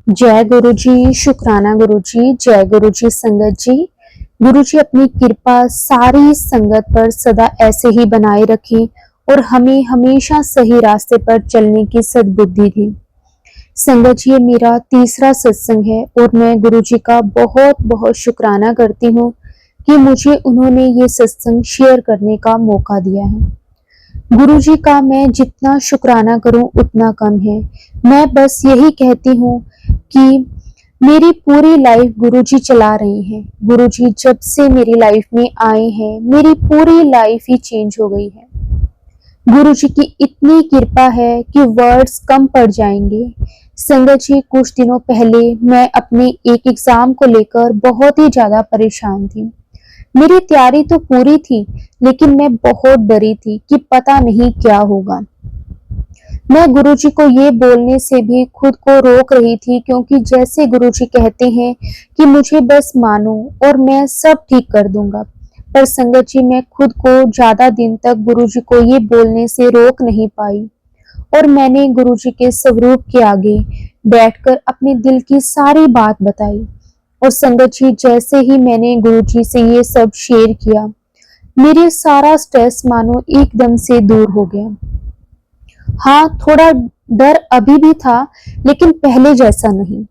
जय गुरु जी, शुक्राना गुरु जी, जय गुरु जी संगत जी। गुरु जी अपनी कृपा सारी संगत पर सदा ऐसे ही बनाए रखें और हमें हमेशा सही रास्ते पर चलने की सद्बुद्धि दें। संगत जी, ये मेरा तीसरा सत्संग है और मैं गुरु जी का बहुत बहुत शुक्राना करती हूँ कि मुझे उन्होंने ये सत्संग शेयर करने का मौका दिया है। गुरु जी का मैं जितना शुक्राना करूं उतना कम है। मैं बस यही कहती हूँ कि मेरी पूरी लाइफ गुरु जी चला रहे हैं। गुरु जी जब से मेरी लाइफ में आए हैं, मेरी पूरी लाइफ ही चेंज हो गई है। गुरु जी की इतनी कृपा है कि वर्ड्स कम पड़ जाएंगे। संगत जी, कुछ दिनों पहले मैं अपने एक एग्जाम को लेकर बहुत ही ज्यादा परेशान थी। मेरी तैयारी तो पूरी थी, लेकिन मैं बहुत डरी थी कि पता नहीं क्या होगा। मैं गुरुजी को ये बोलने से भी खुद को रोक रही थी, क्योंकि जैसे गुरुजी कहते हैं कि मुझे बस मानो और मैं सब ठीक कर दूंगा। पर संगत जी, मैं खुद को ज्यादा दिन तक गुरुजी को ये बोलने से रोक नहीं पाई और मैंने गुरुजी के स्वरूप के आगे बैठकर अपने दिल की सारी बात बताई। और संगत जी, जैसे ही मैंने गुरुजी से ये सब शेयर किया, मेरे सारा स्ट्रेस मानो एकदम से दूर हो गया। हाँ, थोड़ा डर अभी भी था, लेकिन पहले जैसा नहीं।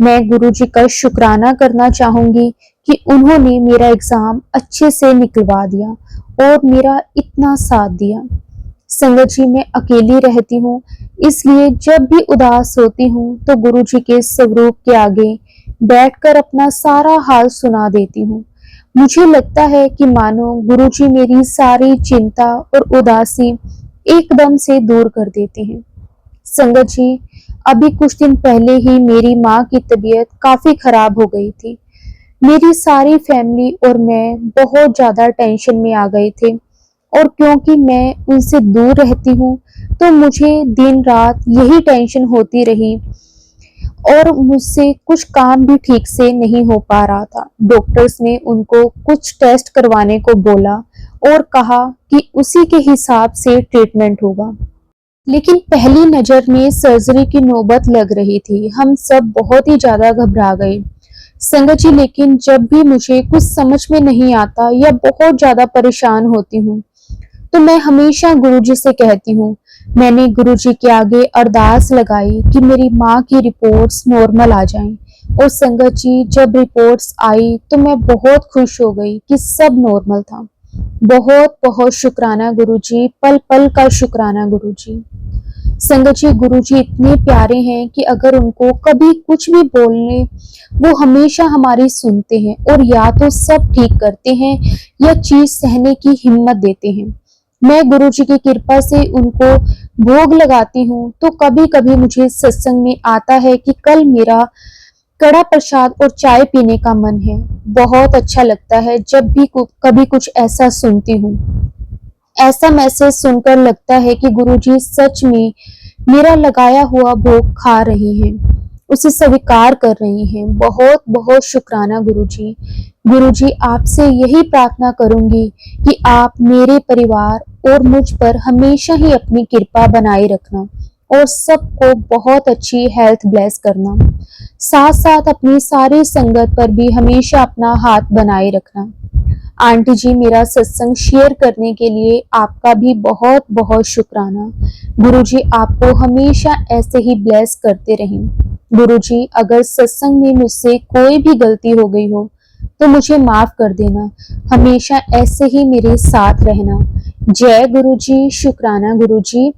मैं गुरुजी का शुक्राना करना चाहूंगी कि उन्होंने मेरा एग्जाम अच्छे से निकलवा दिया और मेरा इतना साथ दिया। संगत जी, मैं अकेली रहती हूँ, इसलिए जब भी उदास होती हूँ तो गुरुजी के स्वरूप के आगे बैठकर अपना सारा हाल सुना देती हूँ। मुझे लगता है कि मानो गुरुजी मेरी सारी चिंता और उदासी एकदम से दूर कर देते हैं। संगत जी, अभी कुछ दिन पहले ही मेरी माँ की तबीयत काफी खराब हो गई थी। मेरी सारी फैमिली और मैं बहुत ज्यादा टेंशन में आ गए थे और क्योंकि मैं उनसे दूर रहती हूँ तो मुझे दिन रात यही टेंशन होती रही और मुझसे कुछ काम भी ठीक से नहीं हो पा रहा था। डॉक्टर्स ने उनको कुछ टेस्ट करवाने को बोला और कहा कि उसी के हिसाब से ट्रीटमेंट होगा। लेकिन पहली नजर में सर्जरी की नौबत लग रही थी। हम सब बहुत ही ज्यादा घबरा गए। संगत जी, लेकिन जब भी मुझे कुछ समझ में नहीं आता या बहुत ज्यादा परेशान होती हूँ तो मैं हमेशा गुरुजी से कहती हूँ। मैंने गुरुजी के आगे अरदास लगाई कि मेरी माँ की रिपोर्ट्स नॉर्मल आ जाएं। और संगत जी, जब रिपोर्ट्स आई तो मैं बहुत खुश हो गई कि सब नॉर्मल था। बहुत बहुत शुक्राना गुरुजी, पल पल का शुक्राना गुरुजी। संगत जी, गुरुजी इतने प्यारे हैं कि अगर उनको कभी कुछ भी बोलने, वो हमेशा हमारी सुनते हैं और या तो सब ठीक करते हैं या चीज सहने की हिम्मत देते हैं। मैं गुरुजी की कृपा से उनको भोग लगाती हूँ तो कभी कभी मुझे सत्संग में आता है कि कल मेरा कड़ा प्रसाद और चाय पीने का मन है। बहुत अच्छा लगता है जब भी कभी कुछ ऐसा सुनती हूँ। ऐसा मैसेज सुनकर लगता है कि गुरुजी सच में मेरा लगाया हुआ भोग खा रहे हैं, उसे स्वीकार कर रहे हैं। बहुत बहुत शुक्राना गुरुजी। गुरुजी, आपसे यही प्रार्थना करूंगी कि आप मेरे परिवार और मुझ पर हमेशा ही अपनी कृपा बनाए रखना और सबको बहुत अच्छी हेल्थ ब्लेस करना। साथ साथ अपनी सारी संगत पर भी हमेशा अपना हाथ बनाए रखना। आंटी जी, मेरा सत्संग शेयर करने के लिए आपका भी बहुत बहुत शुक्राना। गुरुजी आपको हमेशा ऐसे ही ब्लेस करते रहें। गुरुजी, अगर सत्संग में मुझसे कोई भी गलती हो गई हो तो मुझे माफ कर देना। हमेशा ऐसे ही मेरे साथ रहना। जय गुरुजी, शुक्राना गुरुजी,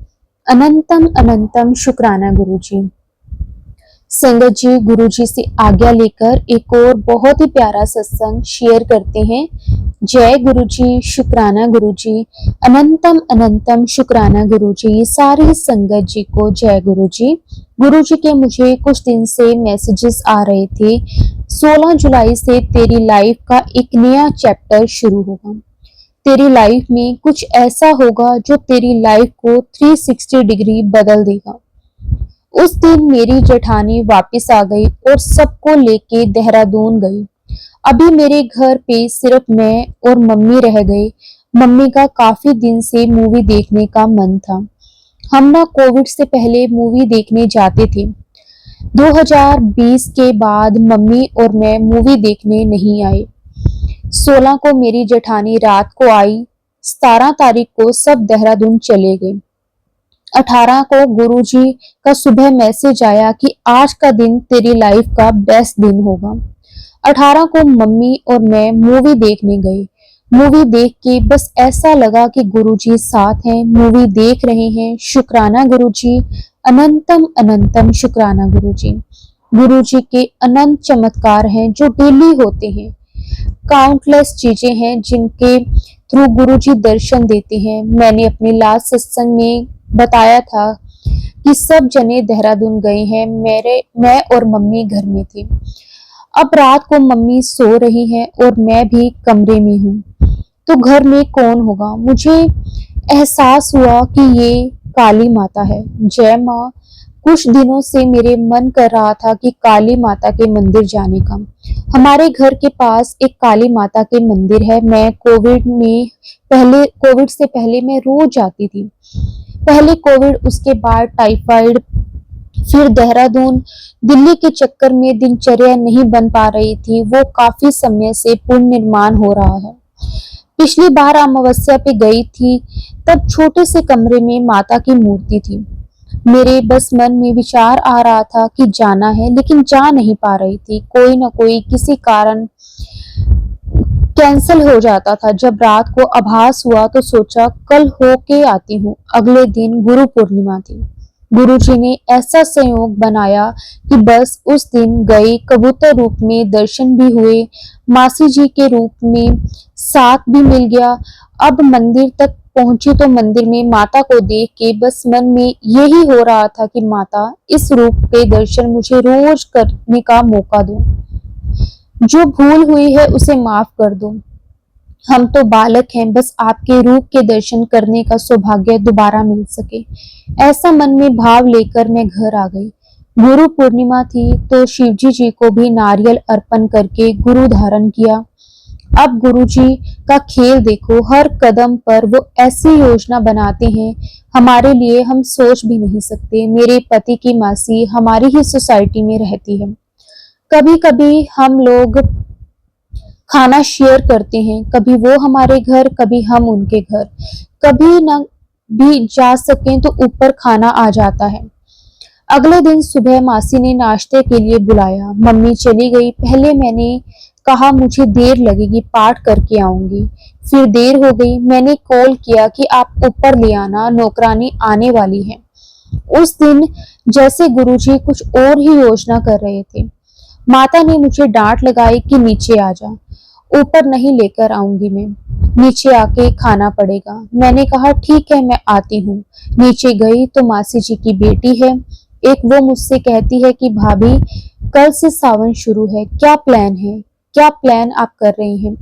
अनंतम अनंतम शुक्राना गुरुजी। संगत जी, गुरुजी से आज्ञा लेकर एक और बहुत ही प्यारा सत्संग शेयर करते हैं। जय गुरुजी, शुक्राना गुरुजी, अनंतम अनंतम शुक्राना गुरुजी। सारी संगत जी को जय गुरुजी। गुरुजी के मुझे कुछ दिन से मैसेजेस आ रहे थे। 16 जुलाई से तेरी लाइफ का एक नया चैप्टर शुरू होगा। तेरी लाइफ में कुछ ऐसा होगा जो तेरी लाइफ को 360 डिग्री बदल देगा। उस दिन मेरी जेठानी वापस आ गई और सबको लेके देहरादून गई। अभी मेरे घर पे सिर्फ मैं और मम्मी रह गए। मम्मी का काफी दिन से मूवी देखने का मन था। हम ना कोविड से पहले मूवी देखने जाते थे। 2020 के बाद मम्मी और मैं मूवी देखने नहीं आए। 16 को मेरी जेठानी रात को आई, 17 तारीख को सब देहरादून चले गए। 18 को गुरुजी का सुबह मैसेज आया कि आज का दिन तेरी लाइफ का बेस्ट दिन होगा। 18 को मम्मी और मैं मूवी देखने गए। मूवी देख के बस ऐसा लगा कि गुरुजी साथ हैं, मूवी देख रहे हैं। शुक्राना गुरुजी, अनंतम अनंतम शुक्राना गुरुजी। गुरुजी के अनंत चमत्कार हैं जो डेली होते हैं। काउंटलेस चीजें हैं जिनके थ्रू गुरुजी दर्शन देते हैं। मैंने अपने लास्ट सत्संग में बताया था कि सब जने देहरादून गए हैं, मैं और मम्मी घर में थी। अब रात को मम्मी सो रही हैं और मैं भी कमरे में हूँ, तो घर में कौन होगा? मुझे एहसास हुआ कि ये काली माता है। जय माँ। कुछ दिनों से मेरे मन कर रहा था कि काली माता के मंदिर जाने का। हमारे घर के पास एक काली माता के मंदिर है। मैं कोविड से पहले मैं रोज जाती थी। पहले कोविड, उसके बाद टाइफाइड, फिर देहरादून। दिल्ली के चक्कर में दिनचर्या नहीं बन पा रही थी। वो काफी समय से पुनर्निर्माण हो रहा है। पिछली बार अमावस्या पे गई थी, तब छोटे से कमरे में माता की मूर्ति थी। मेरे बस मन में विचार आ रहा था कि जाना है, लेकिन जा नहीं पा रही थी। कोई ना कोई किसी कारण कैंसिल हो जाता था। जब रात को आभास हुआ तो सोचा कल होके आती हूँ। अगले दिन गुरु पूर्णिमा थी। गुरुजी ने ऐसा संयोग बनाया कि बस उस दिन गए। कबूतर रूप में दर्शन भी हुए, मासी जी के रूप में साथ भी मिल गया। अब मंदिर तक पहुंची तो मंदिर में माता को देख के बस मन में यही हो रहा था कि माता, इस रूप के दर्शन मुझे रोज करने का मौका दो। जो भूल हुई है उसे माफ कर दो। हम तो बालक हैं, बस आपके रूप के दर्शन करने का सौभाग्य दोबारा मिल सके। ऐसा मन में भाव लेकर मैं घर आ गई। गुरु पूर्णिमा थी तो शिवजी जी को भी नारियल अर्पण करके गुरु धारण किया। अब गुरुजी का खेल देखो, हर कदम पर वो ऐसी योजना बनाते हैं हमारे लिए हम सोच भी नहीं सकते। मेरे पति की मासी हमारी ही सोसाइटी में रहती है। कभी कभी हम लोग खाना शेयर करते हैं, कभी वो हमारे घर, कभी हम उनके घर। कभी ना भी जा सकें तो ऊपर खाना आ जाता है। अगले दिन सुबह मासी ने नाश्ते के लिए बुलाया। मम्मी चली गई। पहले मैंने कहा मुझे देर लगेगी, पाठ करके आऊंगी। फिर देर हो गई। मैंने कॉल किया कि आप ऊपर ले आना, नौकरानी आने वाली है। उस दिन जैसे गुरुजी कुछ और ही योजना कर रहे थे। माता ने मुझे डांट लगाई कि नीचे आ जा। ऊपर नहीं लेकर आऊंगी मैं, नीचे आके खाना पड़ेगा। मैंने कहा ठीक है, मैं आती हूँ। नीचे गई तो मासी जी की बेटी है एक, वो मुझसे कहती है कि भाभी कल से सावन शुरू है, क्या प्लान है, क्या प्लान आप कर रही हैं?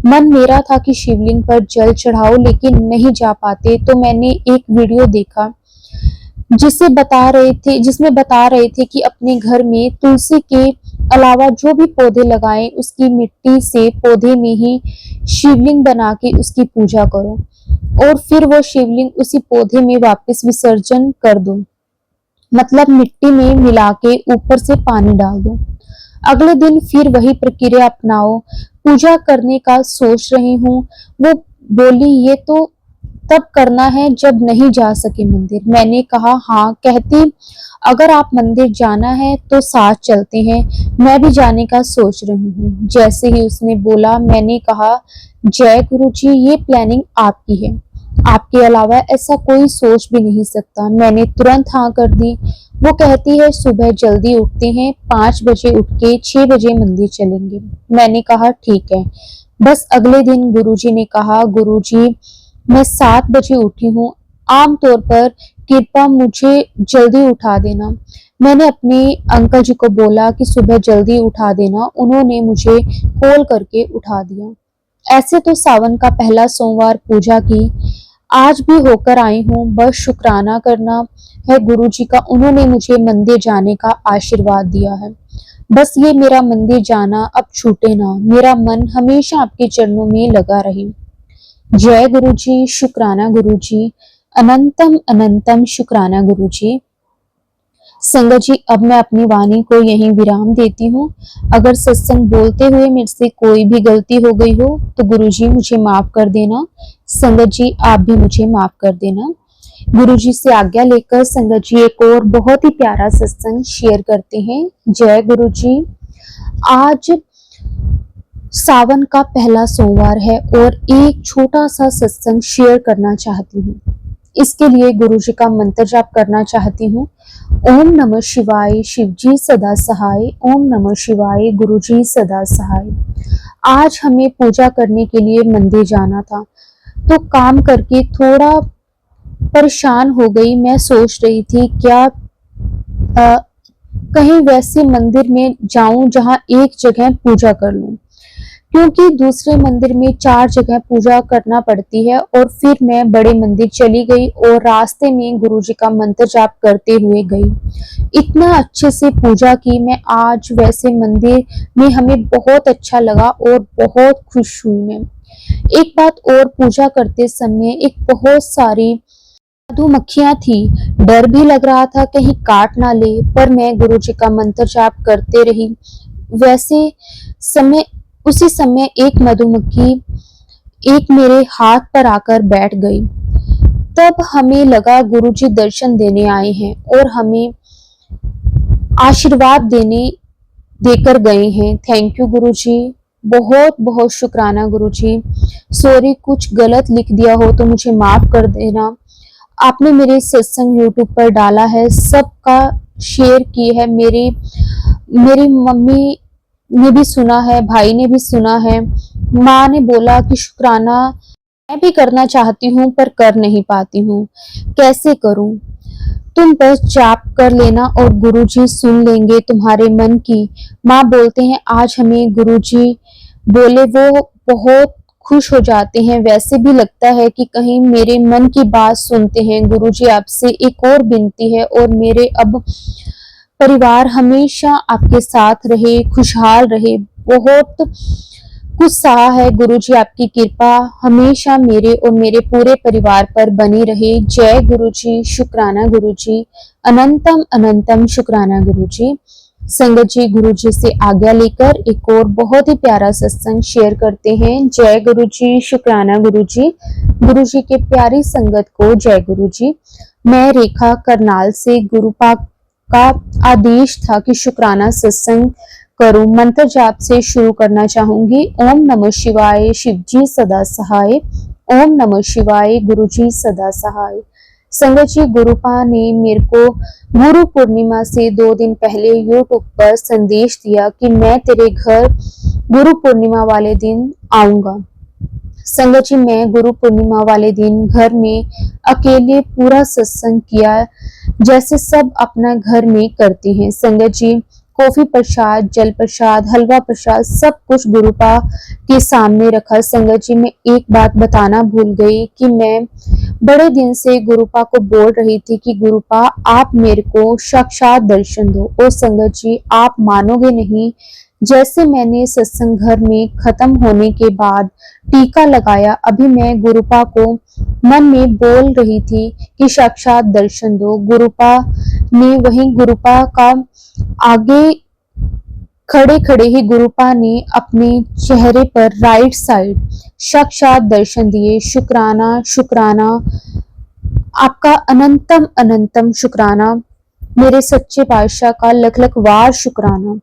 मन मेरा था कि शिवलिंग पर जल चढ़ाओ, लेकिन नहीं जा पाते। तो मैंने एक वीडियो देखा जिसमें बता रहे थे कि अपने घर में तुलसी के अलावा जो भी पौधे लगाएं, उसकी मिट्टी से पौधे में ही शिवलिंग बना के उसकी पूजा करो और फिर वो शिवलिंग उसी पौधे में वापस विसर्जन कर दो, मतलब मिट्टी में मिला के ऊपर से पानी डाल दो। अगले दिन फिर वही प्रक्रिया अपनाओ। पूजा करने का सोच रही हूँ। वो बोली ये तो तब करना है जब नहीं जा सके मंदिर। मैंने कहा हाँ। कहती अगर आप मंदिर जाना है तो साथ चलते हैं, मैं भी जाने का सोच रही हूँ। जैसे ही उसने बोला मैंने कहा जय गुरु जी, ये प्लानिंग आपकी है, आपके अलावा ऐसा कोई सोच भी नहीं सकता। मैंने तुरंत हाँ कर दी। वो कहती है सुबह जल्दी उठते हैं, 5 बजे उठ के 6 बजे मंदिर चलेंगे। मैंने कहा ठीक है। बस अगले दिन गुरुजी ने कहा गुरुजी मैं 7 बजे उठी हूँ, आमतौर पर कृपा मुझे जल्दी उठा देना। मैंने अपने अंकल जी को बोला कि सुबह जल्दी उठा देना, उन्होंने मुझे कॉल करके उठा दिया। ऐसे तो सावन का पहला सोमवार पूजा की, आज भी होकर आई हूँ। बस शुक्राना करना है गुरु जी का, उन्होंने मुझे मंदिर जाने का आशीर्वाद दिया है। बस ये मेरा मंदिर जाना अब छूटे ना, मेरा मन हमेशा आपके चरणों में लगा रहे। जय गुरु जी, शुक्राना गुरु जी, अनंतम अनंतम शुक्राना गुरु जी। संगत जी, अब मैं अपनी वाणी को यहीं विराम देती हूँ। अगर सत्संग बोलते हुए मेरे से कोई भी गलती हो गई हो तो गुरुजी मुझे माफ कर देना। संगत जी, आप भी मुझे माफ कर देना। गुरुजी से आज्ञा लेकर संगत जी एक और बहुत ही प्यारा सत्संग शेयर करते हैं। जय गुरुजी। आज सावन का पहला सोमवार है और एक छोटा सा सत्संग शेयर करना चाहती हूँ। इसके लिए गुरुजी का मंत्र जाप करना चाहती हूँ। ओम नमः शिवाय, शिवजी सदा सहाय। ओम नमः शिवाय, गुरुजी सदा सहाय। आज हमें पूजा करने के लिए मंदिर जाना था, तो काम करके थोड़ा परेशान हो गई। मैं सोच रही थी क्या कहीं वैसे मंदिर में जाऊं जहां एक जगह पूजा कर लूं, क्योंकि दूसरे मंदिर में 4 जगह पूजा करना पड़ती है। और फिर मैं बड़े मंदिर चली गई और रास्ते में गुरुजी का मंत्र जाप करते हुए गई। इतना अच्छे से पूजा की मैं आज वैसे मंदिर में, हमें बहुत अच्छा लगा और बहुत खुश हुई मैं। एक बात और, पूजा करते समय एक बहुत सारी मधुमक्खियां थी। डर भी लग रहा था कहीं काट ना ले, पर मैं गुरुजी का मंत्र जाप करते रही। वैसे समय उसी समय एक मधुमक्खी एक मेरे हाथ पर आकर बैठ गई। तब हमें लगा गुरुजी दर्शन देने आए हैं और हमें आशीर्वाद देकर गए हैं। थैंक यू गुरुजी, बहुत बहुत शुक्राना गुरुजी। सॉरी, कुछ गलत लिख दिया हो तो मुझे माफ कर देना। आपने मेरे सत्संग यूट्यूब पर डाला है, सबका शेयर की है। मेरी मम्मी ने भी सुना है, भाई ने भी सुना है। माँ ने बोला कि शुक्राना मैं भी करना चाहती हूँ पर कर नहीं पाती हूँ, कैसे करूँ? तुम बस जाप कर लेना और गुरुजी सुन लेंगे तुम्हारे मन की। माँ बोलते हैं आज हमें गुरुजी बोले वो बहुत खुश हो जाते हैं। वैसे भी लगता है कि कहीं मेरे मन की बात सुनते हैं। गुरुजी आपसे एक और विनती है, और मेरे अब परिवार हमेशा आपके साथ रहे, खुशहाल रहे। बहुत कुछ सहा है गुरुजी, आपकी कृपा हमेशा मेरे और मेरे पूरे परिवार पर बनी रहे। जय गुरुजी, शुक्राना गुरुजी, अनंतम अनंतम शुक्राना गुरुजी। संगत जी, गुरुजी से आज्ञा लेकर एक और बहुत ही प्यारा सत्संग शेयर करते हैं। जय गुरुजी, शुक्राना गुरुजी। गुरुजी के प्यारी संगत को जय गुरुजी। मैं रेखा करनाल से, गुरुपाक का आदेश था कि शुक्राना सत्संग करूं। मंत्र जाप से शुरू करना चाहूंगी। ओम नमः शिवाय, शिवजी सदा सहाय। ओम नमः शिवाय, गुरुजी सदा सहाय। संगत जी, गुरुपा ने मेरे को गुरु पूर्णिमा से 2 दिन पहले यूट्यूब पर संदेश दिया कि मैं तेरे घर गुरु पूर्णिमा वाले दिन आऊंगा। संगत जी, मैं गुरु पूर्णिमा वाले दिन घर में अकेले पूरा सत्संग किया, जैसे सब अपना घर में करते हैं। संगत जी, कॉफी प्रसाद, जल प्रसाद, हलवा प्रसाद सब कुछ गुरुपा के सामने रखा। संगत जी, मैं एक बात बताना भूल गई कि मैं बड़े दिन से गुरुपा को बोल रही थी कि गुरुपा आप मेरे को साक्षात दर्शन दो। और संगत जी, आप मानोगे नहीं, जैसे मैंने सत्संग घर में खत्म होने के बाद टीका लगाया, अभी मैं गुरुपा को मन में बोल रही थी कि साक्षात दर्शन दो। गुरुपा ने वहीं गुरुपा का आगे खड़े खड़े ही गुरुपा ने अपने चेहरे पर राइट साइड साक्षात दर्शन दिए। शुक्राना शुक्राना, आपका अनंतम अनंतम शुक्राना। मेरे सच्चे पातशाह का लख लख वार शुक्राना।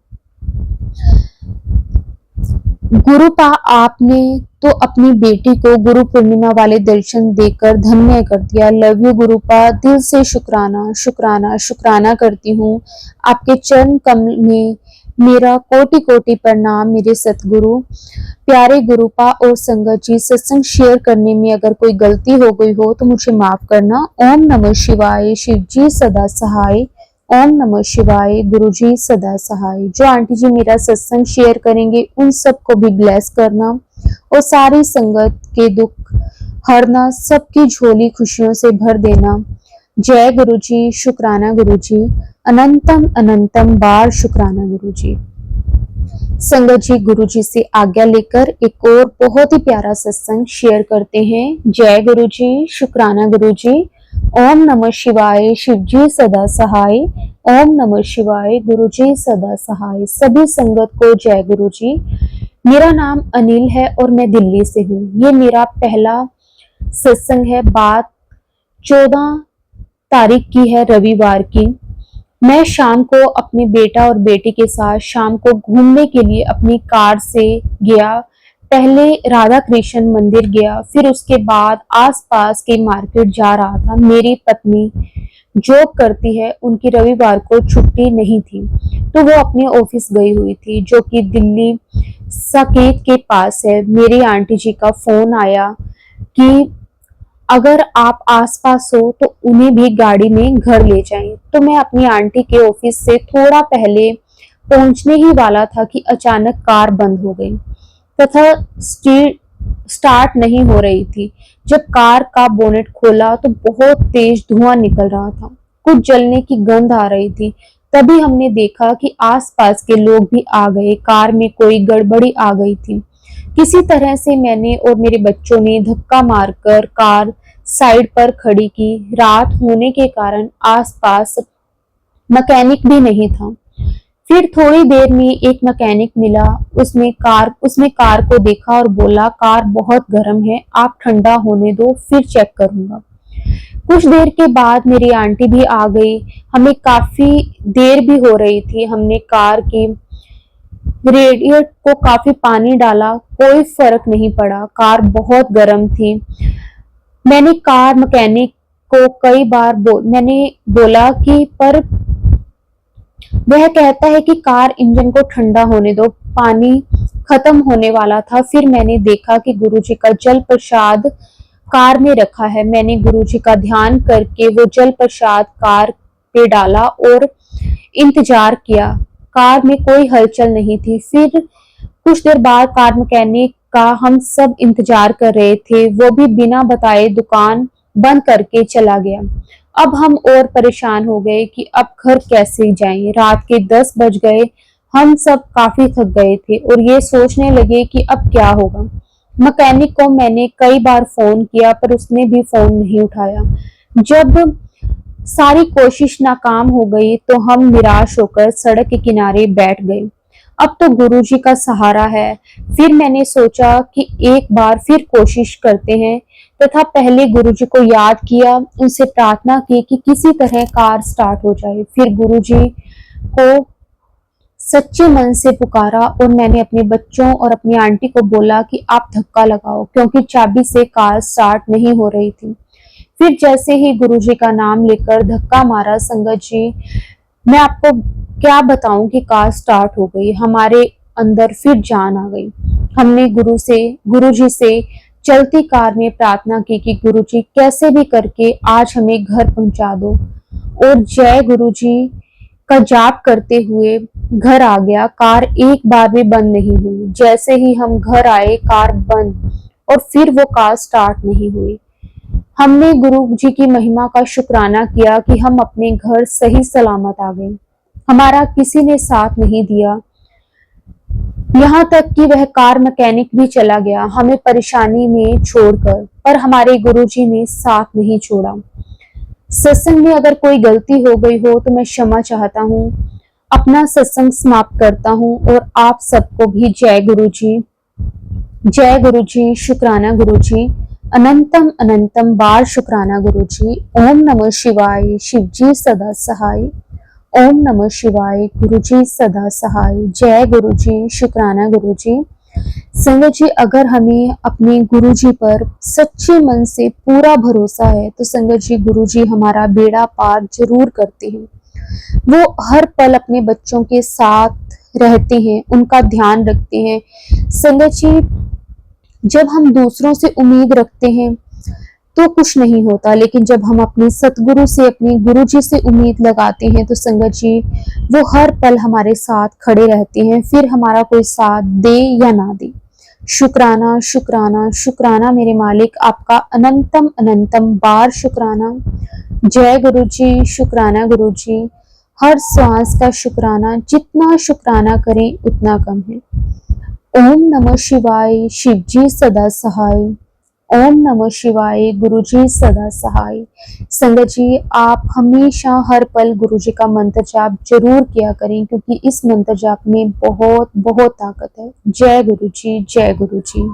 गुरुपा, आपने तो अपनी बेटी को गुरु पूर्णिमा वाले दर्शन देकर धन्य कर दिया। लव यू गुरुपा, दिल से शुक्राना शुक्राना शुक्राना करती हूँ। आपके चरण कमल में मेरा कोटि कोटि प्रणाम मेरे सतगुरु। प्यारे गुरुपा और संगत जी, सत्संग शेयर करने में अगर कोई गलती हो गई हो तो मुझे माफ करना। ओम नमः शिवाय, शिवजी सदा सहाय। ओम नमः शिवाय, गुरुजी सदा सहाय। जो आंटी जी मेरा सत्संग शेयर करेंगे उन सबको भी ब्लेस करना और सारी संगत के दुख हरना, सबकी झोली खुशियों से भर देना। जय गुरुजी, शुक्राना गुरुजी, अनंतम अनंतम बार शुक्राना गुरुजी। संगत जी, गुरुजी से आज्ञा लेकर एक और बहुत ही प्यारा सत्संग शेयर करते हैं। जय गुरुजी, शुक्राना गुरुजी। ओम नमः शिवाय, शिवजी सदा सहाय। ओम नमः शिवाय। गुरुजी सदा सहाय। सभी संगत को जय गुरुजी। मेरा नाम अनिल है और मैं दिल्ली से हूँ। ये मेरा पहला सत्संग है। बात 14 तारीख की है, रविवार की। मैं शाम को अपने बेटा और बेटी के साथ शाम को घूमने के लिए अपनी कार से गया। पहले राधा कृष्ण मंदिर गया, फिर उसके बाद आसपास के मार्केट जा रहा था। मेरी पत्नी जॉब करती है, उनकी रविवार को छुट्टी नहीं थी, तो वो अपने ऑफिस गई हुई थी, जो कि दिल्ली साकेत के पास है। मेरी आंटी जी का फोन आया कि अगर आप आसपास हो तो उन्हें भी गाड़ी में घर ले जाएं। तो मैं अपनी आंटी के ऑफिस से थोड़ा पहले पहुंचने ही वाला था कि अचानक कार बंद हो गई तथा स्टार्ट नहीं हो रही थी। जब कार का बोनेट खोला तो बहुत तेज धुआं निकल रहा था, कुछ जलने की गंध आ रही थी। तभी हमने देखा कि आसपास के लोग भी आ गए। कार में कोई गड़बड़ी आ गई थी। किसी तरह से मैंने और मेरे बच्चों ने धक्का मारकर कार साइड पर खड़ी की। रात होने के कारण आसपास मैकेनिक भी नहीं था। फिर थोड़ी देर में एक मैकेनिक मिला। उसने कार को देखा और बोला, कार बहुत गर्म है, आप ठंडा होने दो, फिर चेक करूंगा। कुछ देर के बाद मेरी आंटी भी आ गई। हमें काफी देर भी हो रही थी। हमने कार की रेडिएटर को काफी पानी डाला, कोई फर्क नहीं पड़ा। कार बहुत गर्म थी। मैंने कार मैकेनिक को कई बार मैंने बोला कि पर वह कहता है कि कार इंजन को ठंडा होने दो, पानी खत्म होने वाला था। फिर मैंने देखा कि गुरुजी का जल प्रसाद कार में रखा है। मैंने गुरुजी का ध्यान करके वो जल प्रसाद कार पे डाला और इंतजार किया। कार में कोई हलचल नहीं थी। फिर कुछ देर बाद कार मैकेनिक का हम सब इंतजार कर रहे थे। वो भी बिना बताए दुकान बंद करके चला गया। अब हम और परेशान हो गए कि अब घर कैसे जाएं। रात के 10 बज गए। हम सब काफी थक गए थे और ये सोचने लगे कि अब क्या होगा। मैकेनिक को मैंने कई बार फोन किया पर उसने भी फोन नहीं उठाया। जब सारी कोशिश नाकाम हो गई तो हम निराश होकर सड़क के किनारे बैठ गए। अब तो गुरुजी का सहारा है। फिर मैंने सोचा कि एक बार फिर कोशिश करते हैं तथा पहले गुरुजी को याद किया, उनसे प्रार्थना की कि किसी तरह कार स्टार्ट हो जाए। फिर गुरुजी को सच्चे मन से पुकारा और मैंने अपने बच्चों और अपनी आंटी को बोला कि आप धक्का लगाओ, क्योंकि चाबी से कार स्टार्ट नहीं हो रही थी। फिर जैसे ही गुरुजी का नाम लेकर धक्का मारा, संगत जी, मैं आपको क्या बताऊं कि कार स्टार्ट हो गई। हमारे अंदर फिर जान आ गई। हमने गुरुजी से चलती कार में प्रार्थना की कि गुरुजी कैसे भी करके आज हमें घर पहुंचा दो, और जय गुरुजी का जाप करते हुए घर आ गया। कार एक बार भी बंद नहीं हुई। जैसे ही हम घर आए कार बंद, और फिर वो कार स्टार्ट नहीं हुई। हमने गुरु जी की महिमा का शुक्राना किया कि हम अपने घर सही सलामत आ गए। हमारा किसी ने साथ नहीं दिया, यहाँ तक कि वह कार मैकेनिक भी चला गया हमें परेशानी में छोड़कर, पर हमारे गुरुजी ने साथ नहीं छोड़ा। सत्संग में अगर कोई गलती हो गई हो तो मैं क्षमा चाहता हूँ। अपना सत्संग समाप्त करता हूँ और आप सबको भी जय गुरुजी। जय गुरुजी। शुक्राना गुरुजी। अनंतम अनंतम बार शुक्राना गुरुजी। ओम नमः शिवाय। शिवजी सदा सहाय। ओम नमः शिवाय। गुरुजी सदा सहाय। जय गुरुजी। शुक्राना गुरुजी। संगत जी, अगर हमें अपने गुरुजी पर सच्चे मन से पूरा भरोसा है तो संगत जी, गुरुजी हमारा बेड़ा पार जरूर करते हैं। वो हर पल अपने बच्चों के साथ रहते हैं, उनका ध्यान रखते हैं। संगत जी, जब हम दूसरों से उम्मीद रखते हैं तो कुछ नहीं होता, लेकिन जब हम अपने सतगुरु से, अपने गुरुजी से उम्मीद लगाते हैं तो संगत जी, वो हर पल हमारे साथ खड़े रहते हैं, फिर हमारा कोई साथ दे या ना दे। शुक्राना शुक्राना शुक्राना मेरे मालिक, आपका अनंतम अनंतम बार शुक्राना। जय गुरुजी। शुक्राना गुरुजी। हर श्वास का शुक्राना, जितना शुक्राना करें उतना कम है। ओम नमः शिवाय। शिवजी सदा सहाय। ओम नमः शिवाय। गुरु जी सदा सहाय। संगत जी, आप हमेशा हर पल गुरु जी का मंत्र जाप जरूर किया करें, क्योंकि इस मंत्र जाप में बहुत बहुत ताकत है। जय गुरु जी, जय गुरु जी।